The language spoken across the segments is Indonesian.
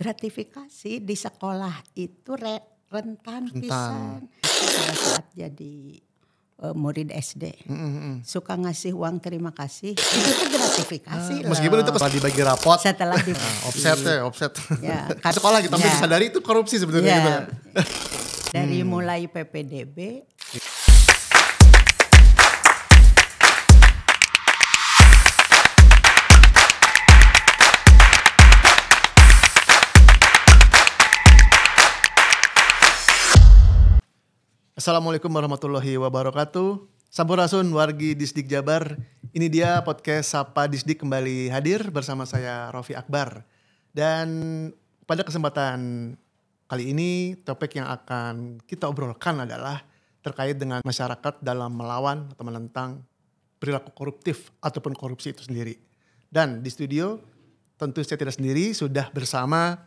gratifikasi di sekolah itu rentan pisan. Pada saat jadi murid SD suka ngasih uang terima kasih itu tuh gratifikasi loh. Meskipun itu setelah dibagi rapot Setelah dibagi. offset Ya, sekolah kita ya. disadari itu korupsi sebenarnya Ya. gitu. Dari mulai PPDB. Assalamualaikum warahmatullahi wabarakatuh. Sampurasun wargi Disdik Jabar. Ini dia podcast Sapa Disdik kembali hadir bersama saya Rofi Akbar. Dan pada kesempatan kali ini topik yang akan kita obrolkan adalah terkait dengan masyarakat dalam melawan atau menentang perilaku koruptif ataupun korupsi itu sendiri. Dan di studio tentu saya tidak sendiri, sudah bersama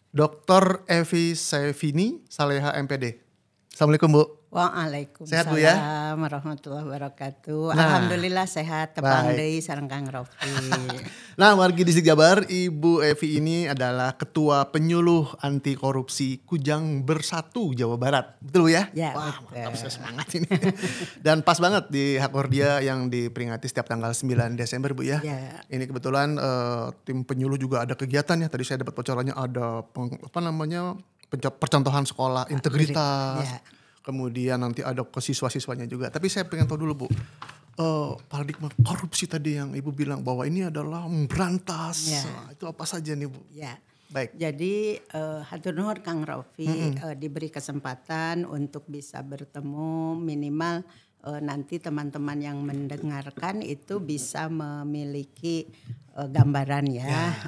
Dr. Evi Sevini Saleha MPD. Assalamualaikum Bu. Waalaikumsalam Sehat Bu ya? warahmatullahi wabarakatuh. Nah, Alhamdulillah sehat, tepang baik. deui sareng Kang Rofi. Nah, wargi Disdik Jabar, Ibu Evi ini adalah Ketua Penyuluh Anti Korupsi Kujang Bersatu Jawa Barat. Betul Bu ya? Ya, Wah, betul. mantap, saya semangat ini. Dan pas banget di Hakordia yang diperingati setiap tanggal 9 Desember Bu ya. Ya. Ini kebetulan tim penyuluh juga ada kegiatan ya. Tadi saya dapat bocorannya ada percontohan sekolah integritas. Ya. Kemudian nanti ada ke siswa-siswanya juga. Tapi saya pengen tahu dulu Bu, paradigma korupsi tadi yang Ibu bilang bahwa ini adalah memberantas. Ya. Nah, itu apa saja nih Bu? Ya. Baik. Jadi hatur nuhun Kang Rofi diberi kesempatan untuk bisa bertemu minimal nanti teman-teman yang mendengarkan itu bisa memiliki gambaran ya.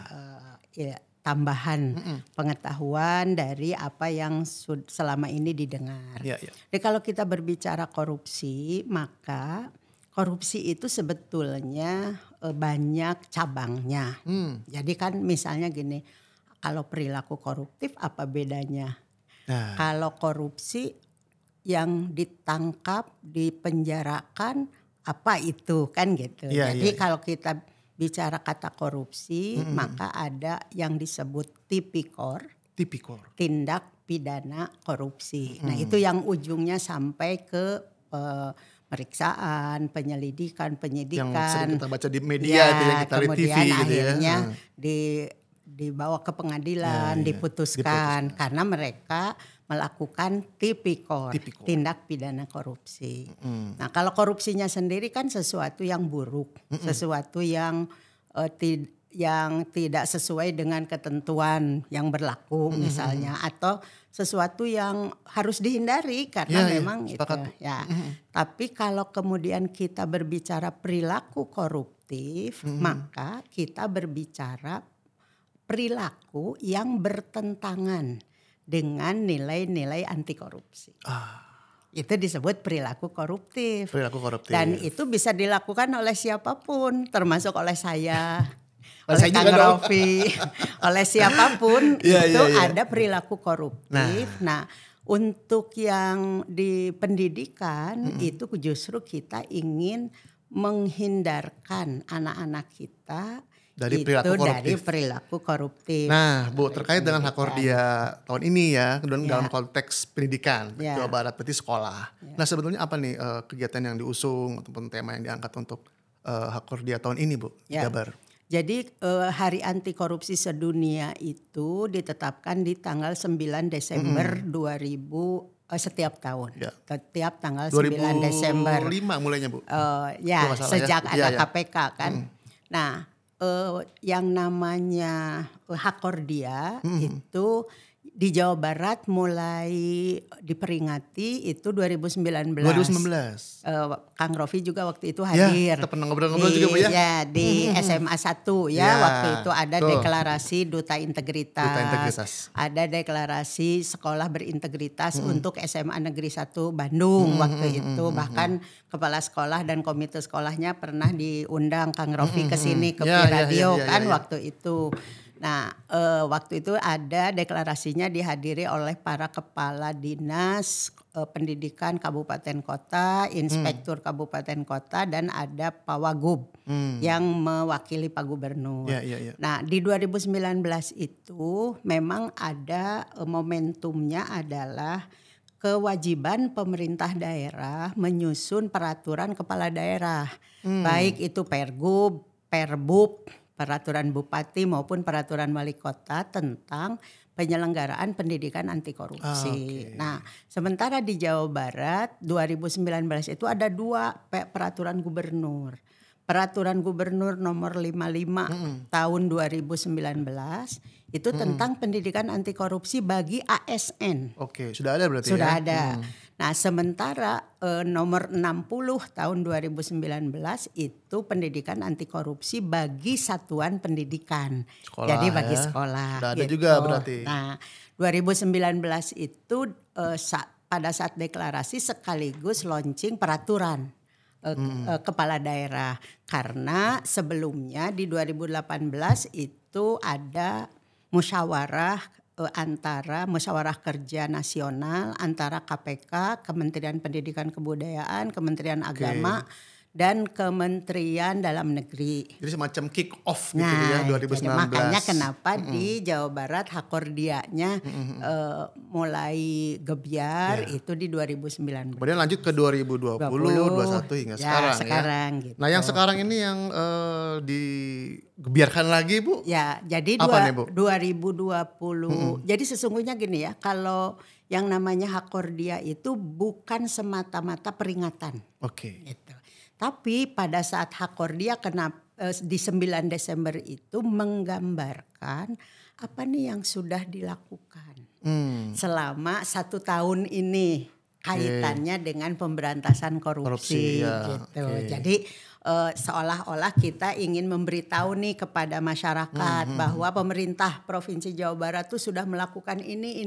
Tambahan pengetahuan dari apa yang selama ini didengar. Ya, ya. Jadi kalau kita berbicara korupsi, maka korupsi itu sebetulnya banyak cabangnya. Jadi kan misalnya gini, kalau perilaku koruptif apa bedanya? Nah. Kalau korupsi yang ditangkap, dipenjarakan apa itu kan gitu. Ya, Jadi ya. kalau kita bicara kata korupsi, maka ada yang disebut tipikor, tindak pidana korupsi. Nah itu yang ujungnya sampai ke pemeriksaan, penyelidikan, penyidikan. Yang sering kita baca di media itu yang kita lihat TV gitu ya. Akhirnya dibawa ke pengadilan, diputuskan karena mereka melakukan tipikor, tindak pidana korupsi. Nah kalau korupsinya sendiri kan sesuatu yang buruk, sesuatu yang tidak sesuai dengan ketentuan yang berlaku misalnya, atau sesuatu yang harus dihindari karena memang itu. Ya. Tapi kalau kemudian kita berbicara perilaku koruptif, maka kita berbicara perilaku yang bertentangan dengan nilai-nilai anti korupsi. Itu disebut perilaku koruptif. Dan itu bisa dilakukan oleh siapapun, termasuk oleh saya, oleh Kang Rofi, oleh siapapun itu ada perilaku koruptif. Nah, untuk yang di pendidikan itu justru kita ingin menghindarkan anak-anak kita dari perilaku koruptif. Nah Bu, terkait dengan Hakordia tahun ini ya, dalam konteks pendidikan Jawa Barat berarti sekolah. Nah sebetulnya apa nih kegiatan yang diusung ataupun tema yang diangkat untuk Hakordia tahun ini Bu, Jabar? Jadi Hari Anti Korupsi Sedunia itu ditetapkan di tanggal 9 Desember 2000 setiap tahun. Setiap tanggal 9 Desember. 2005 mulainya Bu? Sejak ada KPK kan. Nah yang namanya Hakordia itu di Jawa Barat mulai diperingati itu 2019. Kang Rofi juga waktu itu hadir. Kita pernah ngobrol-ngobrol juga Bu ya. Ya di SMA 1 waktu itu ada deklarasi Duta Integritas. Ada deklarasi sekolah berintegritas untuk SMA Negeri 1 Bandung waktu itu. Bahkan kepala sekolah dan komite sekolahnya pernah diundang Kang Rofi ke sini ke radio waktu itu. Nah, waktu itu ada deklarasinya dihadiri oleh para kepala dinas pendidikan kabupaten kota, inspektur kabupaten kota, dan ada Pak Wagub yang mewakili Pak Gubernur. Nah, di 2019 itu memang ada momentumnya adalah kewajiban pemerintah daerah menyusun peraturan kepala daerah, baik itu Pergub, Perbub, peraturan bupati maupun peraturan wali kota tentang penyelenggaraan pendidikan anti korupsi. Nah, sementara di Jawa Barat 2019 itu ada 2 peraturan gubernur. Peraturan Gubernur nomor 55 tahun 2019 itu tentang pendidikan anti korupsi bagi ASN. Oke, sudah ada berarti sudah ya? Ada. Nah, sementara nomor 60 tahun 2019 itu pendidikan anti korupsi bagi satuan pendidikan. Sekolah, jadi bagi sekolah. Sudah ada gitu. juga berarti. Nah, 2019 itu pada saat deklarasi sekaligus launching peraturan kepala daerah, karena sebelumnya di 2018 itu ada musyawarah kerja nasional antara KPK, Kementerian Pendidikan Kebudayaan, Kementerian Agama, dan Kementerian Dalam Negeri. Jadi semacam kick off gitu ya 2019. Makanya kenapa di Jawa Barat Hakordianya mulai gebyar itu di 2019. Kemudian lanjut ke 2020, 21 hingga sekarang ya. Gitu. Nah, yang sekarang ini yang digebiarkan lagi, Bu? Ya, jadi 2020. Jadi sesungguhnya gini ya, kalau yang namanya Hakordia itu bukan semata-mata peringatan. Oke. Gitu. Tapi pada saat Hakordia di 9 Desember itu menggambarkan apa nih yang sudah dilakukan selama 1 tahun ini kaitannya dengan pemberantasan korupsi gitu. Jadi seolah-olah kita ingin memberitahu nih kepada masyarakat bahwa pemerintah Provinsi Jawa Barat tuh sudah melakukan ini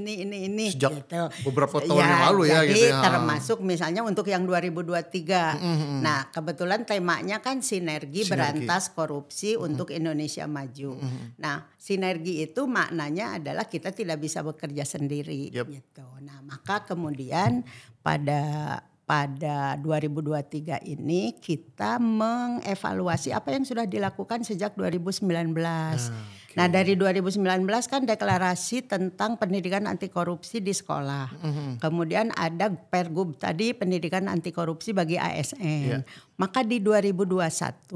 sejak gitu. beberapa tahun yang lalu ya jadi gitu ya. Termasuk misalnya untuk yang 2023. Nah, kebetulan temanya kan sinergi berantas korupsi untuk Indonesia maju. Nah, sinergi itu maknanya adalah kita tidak bisa bekerja sendiri gitu. Nah, maka kemudian pada 2023 ini kita mengevaluasi apa yang sudah dilakukan sejak 2019. Nah, dari 2019 kan deklarasi tentang pendidikan anti korupsi di sekolah. Kemudian ada Pergub tadi, pendidikan anti korupsi bagi ASN. Maka di 2021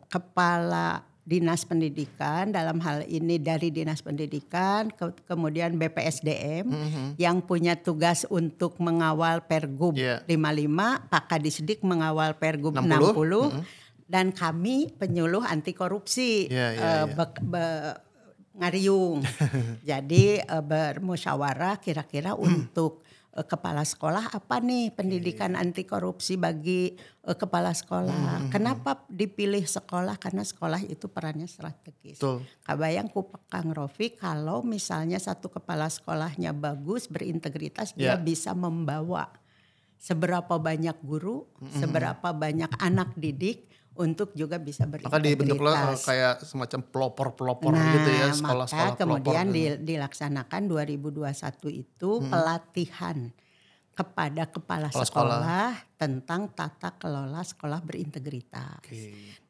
kepala Dinas Pendidikan, dalam hal ini dari Dinas Pendidikan, kemudian BPSDM yang punya tugas untuk mengawal Pergub 55, Pak Kadisdik mengawal Pergub 60 dan kami penyuluh anti korupsi Ngariung. Jadi bermusyawarah kira-kira untuk kepala sekolah apa nih pendidikan anti korupsi bagi kepala sekolah. Kenapa dipilih sekolah? Karena sekolah itu perannya strategis. Kabayang ku Kang Rofi, kalau misalnya satu kepala sekolahnya bagus, berintegritas, dia bisa membawa seberapa banyak guru, seberapa banyak anak didik untuk juga bisa berintegritas. Maka dibentuklah kayak semacam pelopor-pelopor gitu ya, sekolah-sekolah pelopor. Kemudian dilaksanakan 2021 itu pelatihan kepada kepala sekolah tentang tata kelola sekolah berintegritas.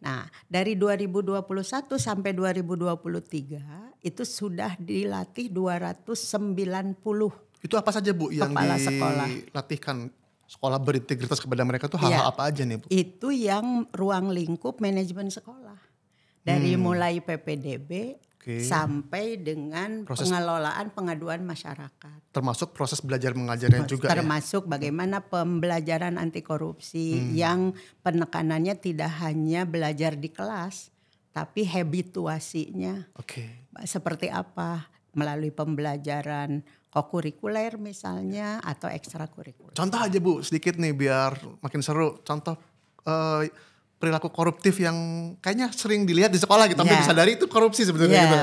Nah, dari 2021 sampai 2023 itu sudah dilatih 290. Itu apa saja, Bu, yang dilatihkan? Sekolah berintegritas kepada mereka tuh hal-hal apa aja nih, Bu? Itu yang ruang lingkup manajemen sekolah. Dari mulai PPDB sampai dengan pengelolaan pengaduan masyarakat. Termasuk proses belajar mengajarnya juga termasuk bagaimana pembelajaran anti korupsi yang penekanannya tidak hanya belajar di kelas, tapi habituasinya. Seperti apa? Melalui pembelajaran kokurikuler misalnya atau ekstrakurikuler. Contoh aja, Bu, sedikit nih biar makin seru. Contoh perilaku koruptif yang kayaknya sering dilihat di sekolah gitu, tapi disadari itu korupsi sebenarnya gitu.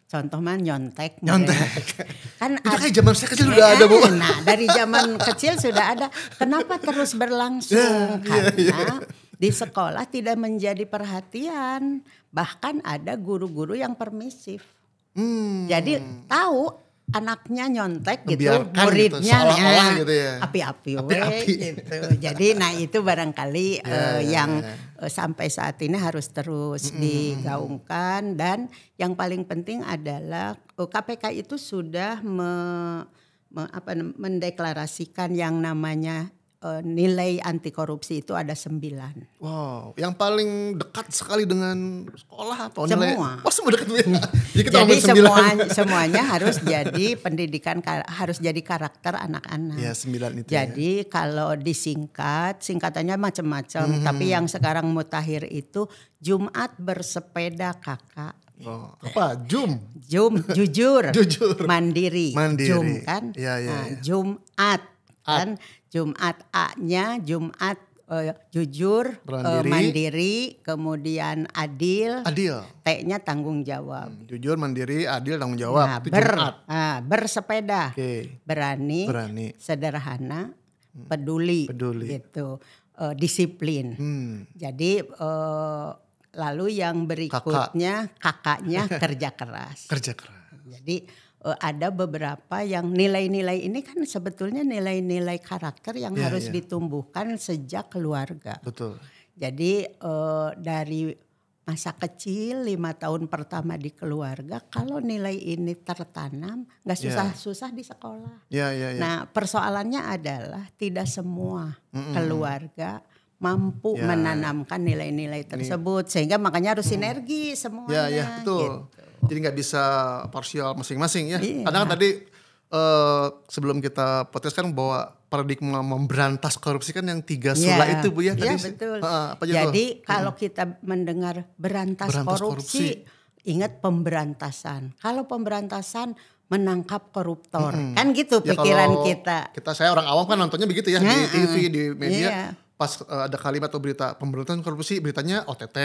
Contoh mah nyontek. Kan itu kayak zaman saya kecil sudah ada, Bu. Nah, dari zaman kecil sudah ada. Kenapa terus berlangsung? Karena di sekolah tidak menjadi perhatian. Bahkan ada guru-guru yang permisif. Jadi tahu anaknya nyontek gitu, Membiarkan muridnya gitu, seolah-olah gitu ya. api-api Api-api. gitu. Jadi itu barangkali yang sampai saat ini harus terus digaungkan. Dan yang paling penting adalah KPK itu sudah mendeklarasikan yang namanya nilai anti korupsi itu ada 9. Wow, yang paling dekat sekali dengan sekolah apa? Semua. Semua dekat ya. Jadi semuanya harus jadi pendidikan, harus jadi karakter anak-anak. Ya 9 itu. Jadi kalau disingkat, singkatannya macam-macam. Tapi yang sekarang mutakhir itu Jumat bersepeda kakak. Oh, apa? Jujur. Mandiri. Jum kan? Ya. Jumat kan? Jumat A-nya Jumat jujur, mandiri, kemudian adil. T-nya tanggung jawab. Jujur, mandiri, adil, tanggung jawab. Nah, itu Jumat. Bersepeda. Berani, sederhana, peduli. Gitu. Disiplin. Jadi lalu yang berikutnya kakaknya kerja keras. Jadi ada beberapa yang nilai-nilai ini kan sebetulnya nilai-nilai karakter yang harus ditumbuhkan sejak keluarga. Betul. Jadi dari masa kecil 5 tahun pertama di keluarga, kalau nilai ini tertanam nggak susah-susah di sekolah. Nah persoalannya adalah tidak semua keluarga mampu menanamkan nilai-nilai tersebut, sehingga makanya harus sinergi semuanya. Betul. Gitu. Jadi nggak bisa parsial masing-masing ya. Karena kan tadi sebelum kita podcast kan bahwa paradigma memberantas korupsi kan yang 3 sula itu Bu ya tadi. Iya betul. Jadi kalau kita mendengar berantas korupsi, ingat pemberantasan. Kalau pemberantasan menangkap koruptor, kan gitu pikiran kita. Saya orang awam kan nontonnya begitu ya, di TV, di media. Pas ada kalimat atau berita pemberantasan korupsi, beritanya OTT.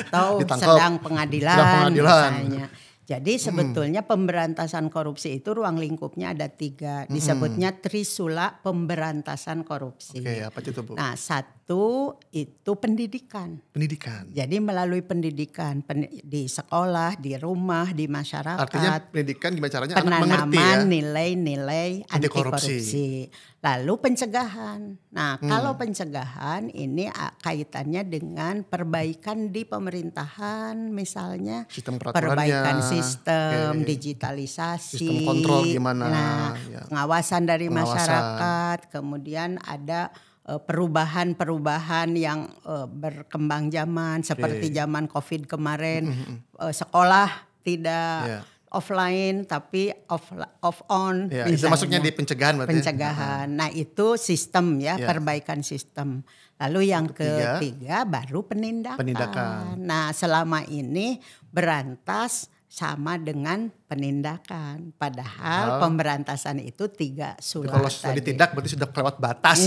Atau sedang pengadilan misalnya. Jadi sebetulnya pemberantasan korupsi itu ruang lingkupnya ada 3. Disebutnya Trisula Pemberantasan Korupsi. Oke, apa itu Bu? Nah 1 itu pendidikan. Jadi melalui pendidikan di sekolah, di rumah, di masyarakat. Artinya pendidikan gimana caranya anak mengerti ya. Penanaman nilai-nilai anti korupsi. Lalu pencegahan. Nah kalau pencegahan ini kaitannya dengan perbaikan di pemerintahan, misalnya perbaikan sistem, digitalisasi, sistem kontrol gimana, pengawasan dari masyarakat, kemudian ada perubahan-perubahan yang berkembang zaman, seperti zaman COVID kemarin, sekolah tidak offline tapi off on. Itu masuknya di pencegahan berarti. Pencegahan. Nah itu sistem perbaikan sistem. Lalu yang ketiga baru penindakan. Nah selama ini berantas sama dengan penindakan. Padahal pemberantasan itu 3 sula. Kalau sudah ditindak berarti sudah kelewat batas.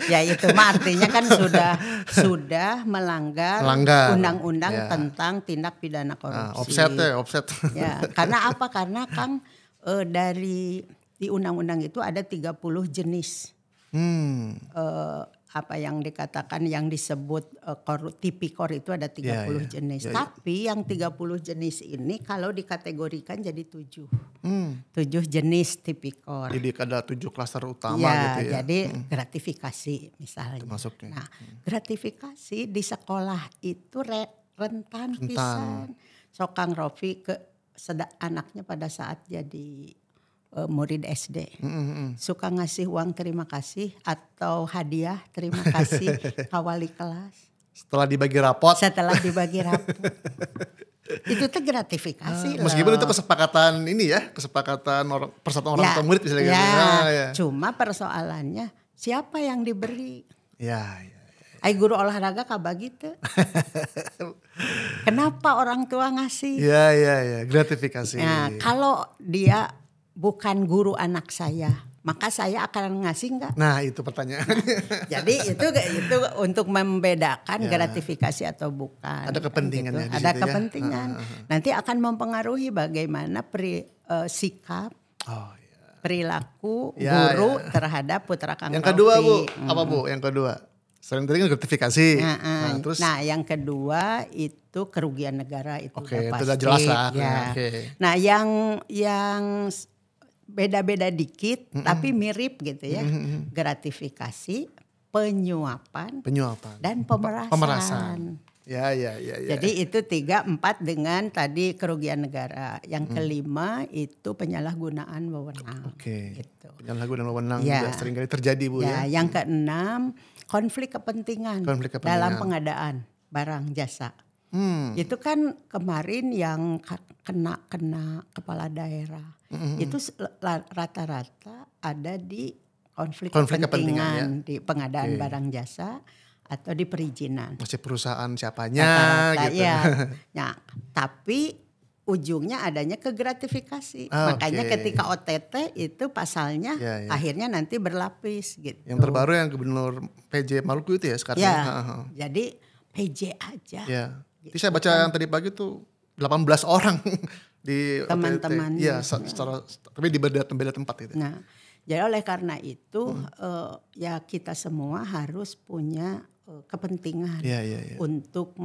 Ya itu mah artinya kan sudah melanggar undang-undang tentang tindak pidana korupsi. Offset. Ya, karena apa? Karena Kang di undang-undang itu ada 30 jenis. Apa yang dikatakan yang disebut tipikor itu ada 30 jenis. Tapi yang 30 jenis ini kalau dikategorikan jadi 7. 7 jenis tipikor. Jadi ada 7 klaster utama gitu ya. Jadi gratifikasi misalnya. Nah, gratifikasi di sekolah itu rentan pisan. Kang Rofi anaknya pada saat jadi murid SD suka ngasih uang terima kasih atau hadiah terima kasih ke wali kelas setelah dibagi rapot itu tuh gratifikasi loh. Meskipun itu kesepakatan persatuan orang tua murid misalnya cuma persoalannya siapa yang diberi Ay guru olahraga kabagi teu. Kenapa orang tua ngasih? Gratifikasi. Nah, kalau dia bukan guru anak saya, maka saya akan ngasih enggak? Nah itu pertanyaannya. Jadi itu untuk membedakan gratifikasi atau bukan. Ada kepentingannya. Gitu. Ada kepentingan. Nanti akan mempengaruhi bagaimana sikap, perilaku guru terhadap putra Kang Rofi. Yang kedua Bu, apa Bu? Yang kedua? Selain tadi kan gratifikasi. Terus yang kedua itu kerugian negara itu Oke, udah itu pasti. udah jelas lah. Ya. Oke. Nah, yang beda-beda dikit tapi mirip gitu ya. Gratifikasi, penyuapan dan pemerasan. Ya. Jadi itu 3, 4 dengan tadi kerugian negara. Yang kelima itu penyalahgunaan wewenang. Oke. Gitu. Penyalahgunaan wewenang juga seringkali terjadi Bu ya. Yang keenam konflik kepentingan dalam pengadaan barang jasa. Itu kan kemarin yang kena kepala daerah. Itu rata-rata ada di konflik kepentingan di pengadaan barang jasa atau di perizinan. Masih perusahaan siapanya gitu. Ya. Nah, tapi ujungnya adanya ke gratifikasi. Makanya ketika OTT itu pasalnya akhirnya nanti berlapis gitu. Yang terbaru yang Gubernur PJ Maluku itu ya sekarang. Jadi PJ aja. Ya. Jadi saya baca yang tadi pagi tuh 18 orang di teman-teman. Iya, tapi di beda tempat itu. Nah, jadi oleh karena itu ya kita semua harus punya kepentingan untuk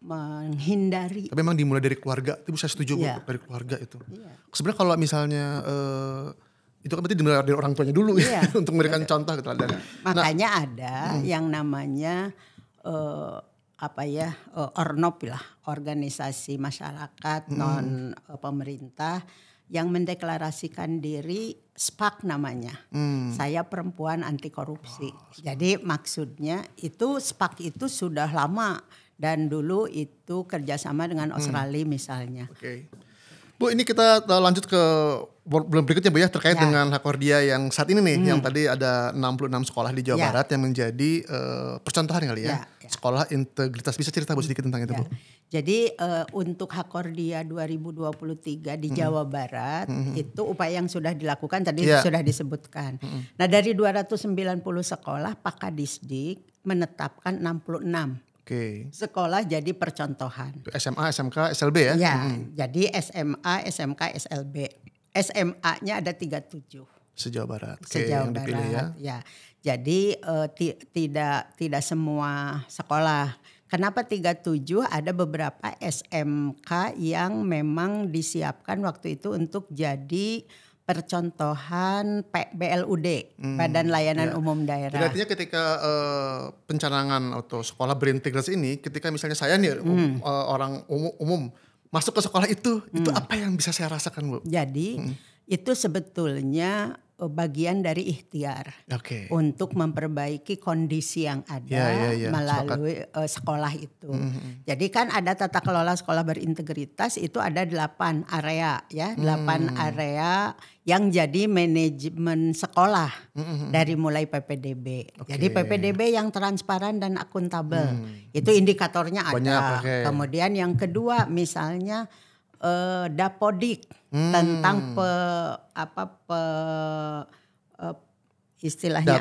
menghindari. Tapi memang dimulai dari keluarga, itu bisa setuju dari keluarga itu. Sebenarnya kalau misalnya itu kan berarti dimulai dari orang tuanya dulu untuk memberikan contoh gitu. Makanya ada yang namanya ORNOP lah, organisasi masyarakat non pemerintah yang mendeklarasikan diri SPAK namanya. Saya Perempuan Anti Korupsi. Jadi maksudnya itu SPAK itu sudah lama dan dulu itu kerjasama dengan Australia misalnya. Oke. Bu, ini kita lanjut ke belum berikutnya Bu ya, terkait dengan Hakordia yang saat ini nih, yang tadi ada 66 sekolah di Jawa Barat yang menjadi percontohan kali ya. Sekolah integritas, bisa cerita Bu sedikit tentang itu Bu? Jadi untuk Hakordia 2023 di Jawa Barat itu upaya yang sudah dilakukan tadi sudah disebutkan. Nah dari 290 sekolah Pakadisdik menetapkan 66. Sekolah jadi percontohan. SMA, SMK, SLB ya? Jadi SMA, SMK, SLB. SMA-nya ada 37. Se-Jawa Barat. Se-Jawa Barat dipilih ya. Jadi tidak semua sekolah. Kenapa 37? Ada beberapa SMK yang memang disiapkan waktu itu untuk jadi percontohan BLUD, Badan Layanan Umum Daerah. Jadi artinya ketika pencanangan atau sekolah berintegrasi ini, ketika misalnya saya nih orang umum masuk ke sekolah itu apa yang bisa saya rasakan Bu? Jadi itu sebetulnya bagian dari ikhtiar untuk memperbaiki kondisi yang ada melalui sekolah itu. Jadi kan ada tata kelola sekolah berintegritas itu ada 8 area ya, 8 area yang jadi manajemen sekolah dari mulai PPDB. Jadi PPDB yang transparan dan akuntabel. Itu indikatornya ada. Kemudian yang kedua misalnya Dapodik tentang istilahnya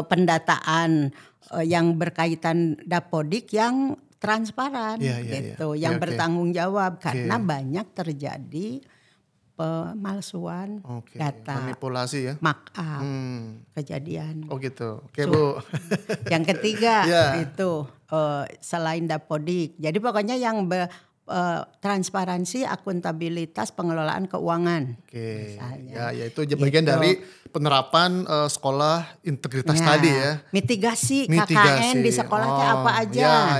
pendataan yang berkaitan Dapodik yang transparan gitu, yang bertanggung jawab karena banyak terjadi pemalsuan data, manipulasi ya, markup, kejadian. Oh gitu, oke Bu. Yang ketiga itu selain Dapodik, jadi pokoknya yang transparansi, akuntabilitas, pengelolaan keuangan. Ya itu bagian dari penerapan sekolah integritas tadi ya. Mitigasi KKN di sekolahnya apa aja.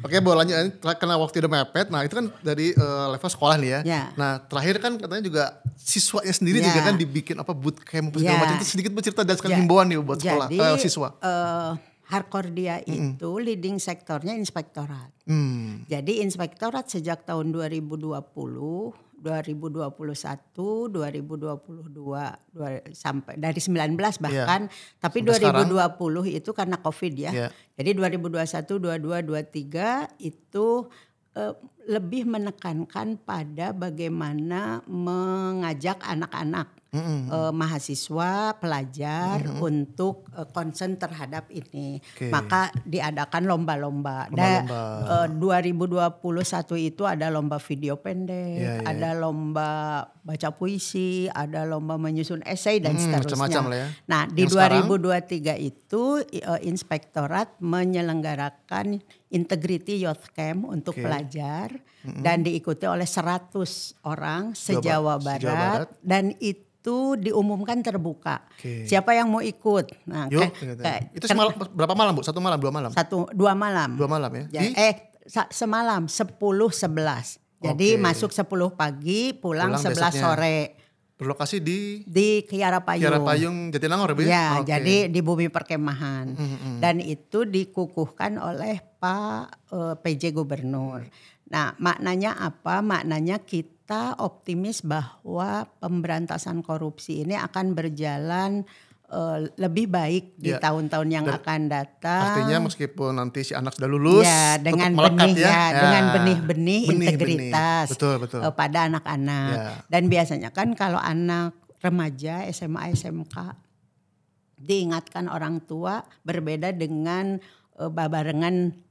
Oke Bu, lanjut karena waktu udah mepet. Nah itu kan dari level sekolah nih ya. Nah terakhir kan katanya juga siswanya sendiri juga kan dibikin bootcamp segala macam. Itu sedikit bercerita dan sekali himbauan nih buat sekolah siswa. Harkordia itu leading sektornya inspektorat. Jadi inspektorat sejak tahun 2020, 2021, 2022 sampai dari 19 bahkan, tapi 2020 sekarang, itu karena Covid ya. Jadi 2021, 22, 23 itu lebih menekankan pada bagaimana mengajak anak-anak mahasiswa, pelajar untuk concern terhadap ini. Maka diadakan lomba-lomba. 2021 itu ada lomba video pendek, ada lomba baca puisi, ada lomba menyusun esai dan seterusnya. Macam-macam lah ya. Nah, di 2023 itu Inspektorat menyelenggarakan Integrity Youth Camp untuk pelajar dan diikuti oleh 100 orang se-Jawa Barat dan itu diumumkan terbuka. Siapa yang mau ikut? Nah, itu berapa malam, Bu? 1 malam, 2 malam? 2 malam. 2 malam ya? Semalam 10-11. Jadi masuk 10 pagi, pulang 11 sore. Berlokasi di Kiara Payung. Kiara Payung Jatinangor ya? Ya, jadi di Bumi Perkemahan. Dan itu dikukuhkan oleh Pak PJ Gubernur. Nah, maknanya apa? Maknanya kita optimis bahwa pemberantasan korupsi ini akan berjalan lebih baik di tahun-tahun yang akan datang. Artinya meskipun nanti si anak sudah lulus, dengan benih dengan benih-benih integritas pada anak-anak. Dan biasanya kan kalau anak remaja SMA SMK diingatkan orang tua berbeda dengan babarengan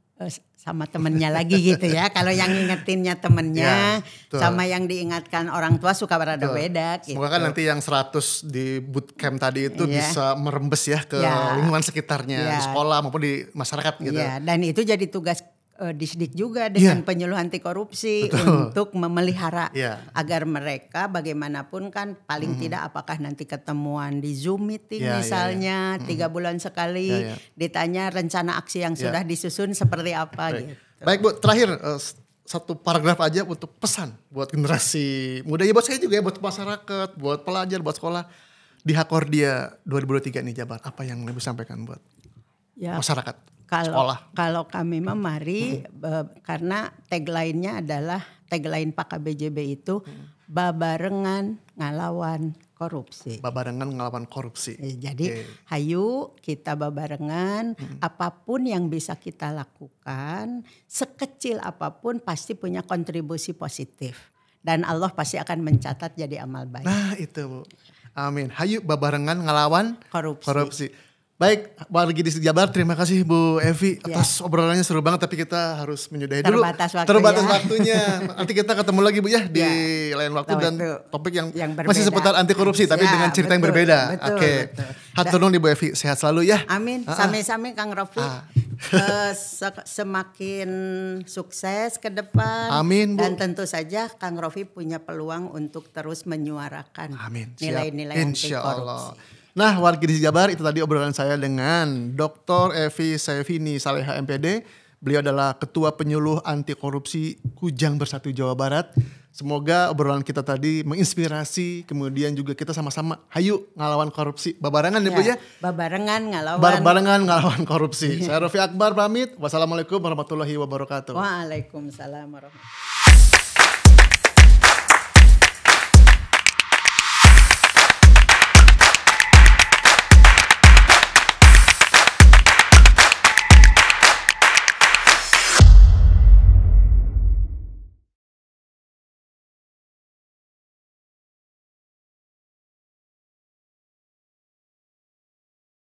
sama temennya lagi gitu ya. Kalau yang ngingetinnya temennya sama yang diingatkan orang tua suka berada beda gitu. Semoga kan nanti yang 100 di bootcamp tadi itu bisa merembes ya ke lingkungan sekitarnya, di sekolah maupun di masyarakat gitu. Dan itu jadi tugas Disdik juga dengan penyuluh anti korupsi untuk memelihara agar mereka bagaimanapun kan paling tidak apakah nanti ketemuan di Zoom meeting misalnya 3 bulan sekali ditanya rencana aksi yang sudah disusun seperti apa gitu. Baik Bu, terakhir satu paragraf aja untuk pesan buat generasi muda ya, buat saya juga ya, buat masyarakat, buat pelajar, buat sekolah di Hakordia 2023 nih Jabar, apa yang lebih sampaikan buat masyarakat? Kalau kami mari karena tagline-nya adalah tagline Pak KBJB itu babarengan ngalawan korupsi. Babarengan ngalawan korupsi. Jadi hayu kita babarengan apapun yang bisa kita lakukan sekecil apapun pasti punya kontribusi positif dan Allah pasti akan mencatat jadi amal baik. Nah itu Bu. Amin. Hayu babarengan ngalawan korupsi. Baik, Wargi Disdik Jabar, terima kasih Bu Evi atas obrolannya seru banget, tapi kita harus menyudahi dulu. Terbatas waktunya. Nanti kita ketemu lagi Bu ya di lain waktu dan topik yang masih seputar anti korupsi tapi dengan cerita yang berbeda. Oke. Hatur nuhun Bu Evi, sehat selalu ya. Amin. Sami-sami Kang Rofi. Semakin sukses ke depan. Amin Bu. Dan tentu saja Kang Rofi punya peluang untuk terus menyuarakan nilai-nilai anti korupsi. Nah, Wargi Disdik Jabar, itu tadi obrolan saya dengan Dr. Evi Saifini Saleha MPD. Beliau adalah Ketua Penyuluh Anti Korupsi Kujang Bersatu Jawa Barat. Semoga obrolan kita tadi menginspirasi, kemudian juga kita sama-sama hayu ngalawan korupsi. Babarengan ya Bu ya? Babarengan ngalawan korupsi. Saya Raffi Akbar pamit. Wassalamualaikum warahmatullahi wabarakatuh. Waalaikumsalam warahmatullahi wabarakatuh.